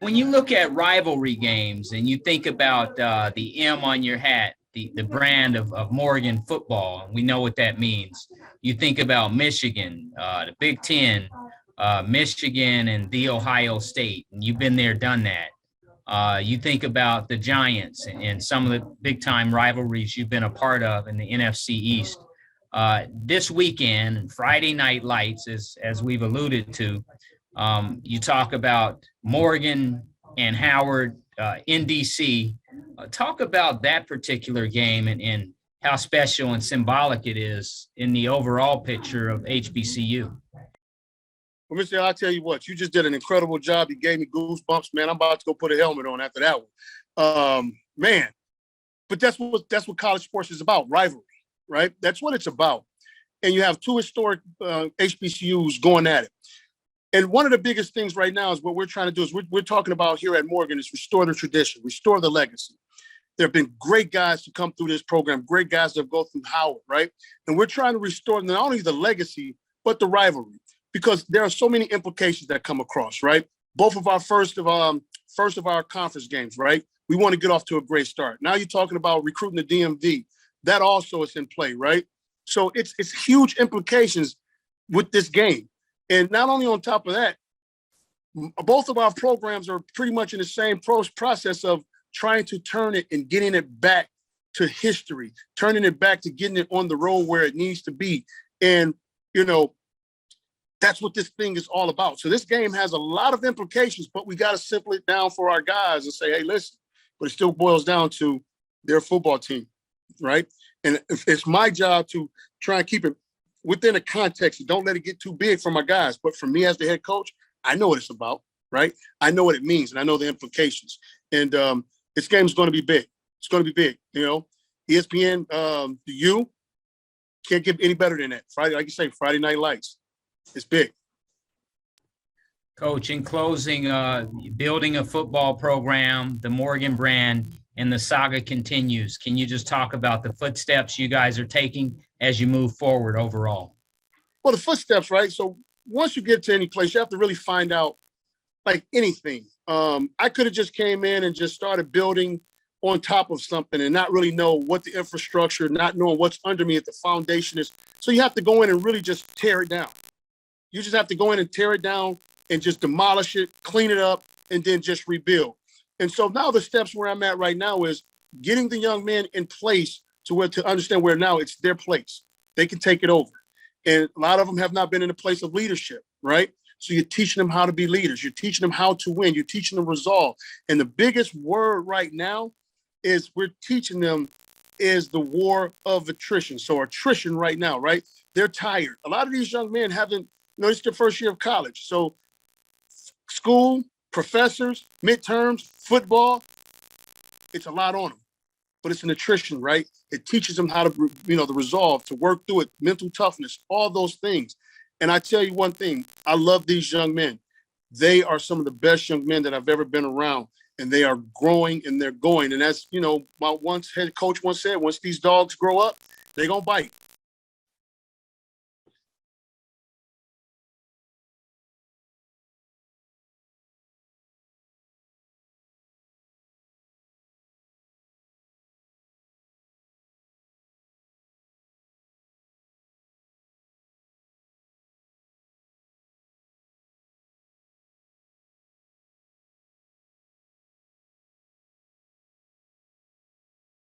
When you look at rivalry games and you think about the M on your hat, the brand of Morgan football, we know what that means. You think about Michigan, the Big Ten, Michigan, and the Ohio State, and you've been there, done that. You think about the Giants and some of the big time rivalries you've been a part of in the NFC East. This weekend, Friday Night Lights, as we've alluded to, you talk about Morgan and Howard in DC. Talk about that particular game and how special and symbolic it is in the overall picture of HBCU. Well, Mr. I'll tell you what, you just did an incredible job. You gave me goosebumps, man. I'm about to go put a helmet on after that one. Man, but that's what college sports is about, rivalry, right? That's what it's about. And you have two historic HBCUs going at it. And one of the biggest things right now is what we're trying to do is we're talking about here at Morgan is restore the tradition, restore the legacy. There have been great guys to come through this program, great guys that have gone through Howard, right? And we're trying to restore not only the legacy, but the rivalry, because there are so many implications that come across, right? Both of our first of our conference games, right? We want to get off to a great start. Now you're talking about recruiting the DMV. That also is in play, right? So it's huge implications with this game. And not only on top of that, both of our programs are pretty much in the same process of trying to turn it and getting it back to history, turning it back to getting it on the road where it needs to be. And, you know, that's what this thing is all about. So this game has a lot of implications, but we got to simple it down for our guys and say, hey, listen, but it still boils down to their football team, right? And it's my job to try and keep it within a context and don't let it get too big for my guys. But for me as the head coach, I know what it's about, right? I know what it means and I know the implications. And this game is going to be big. It's going to be big, you know. ESPN, the U can't get any better than that. Friday, like you say, Friday Night Lights. It's big. Coach, in closing, building a football program, the Morgan brand, and the saga continues. Can you just talk about the footsteps you guys are taking as you move forward overall? Well, the footsteps, right? So once you get to any place, you have to really find out, like anything. I could have just came in and just started building on top of something and not really know what the infrastructure, not knowing what's under me at the foundation is. So you have to go in and really just tear it down. You just have to go in and tear it down and just demolish it, clean it up, and then just rebuild. And so now the steps where I'm at right now is getting the young men in place to understand where now it's their place. They can take it over. And a lot of them have not been in a place of leadership, right? So you're teaching them how to be leaders. You're teaching them how to win. You're teaching them resolve. And the biggest word right now is we're teaching them is the war of attrition. So attrition right now, right? They're tired. A lot of these young men haven't, you know, it's their first year of college. So school, professors, midterms, football, it's a lot on them. But it's an attrition, right? It teaches them how to, you know, the resolve, to work through it, mental toughness, all those things. And I tell you one thing, I love these young men. They are some of the best young men that I've ever been around, and they are growing and they're going. And that's, you know, my head coach once said, once these dogs grow up, they're going to bite.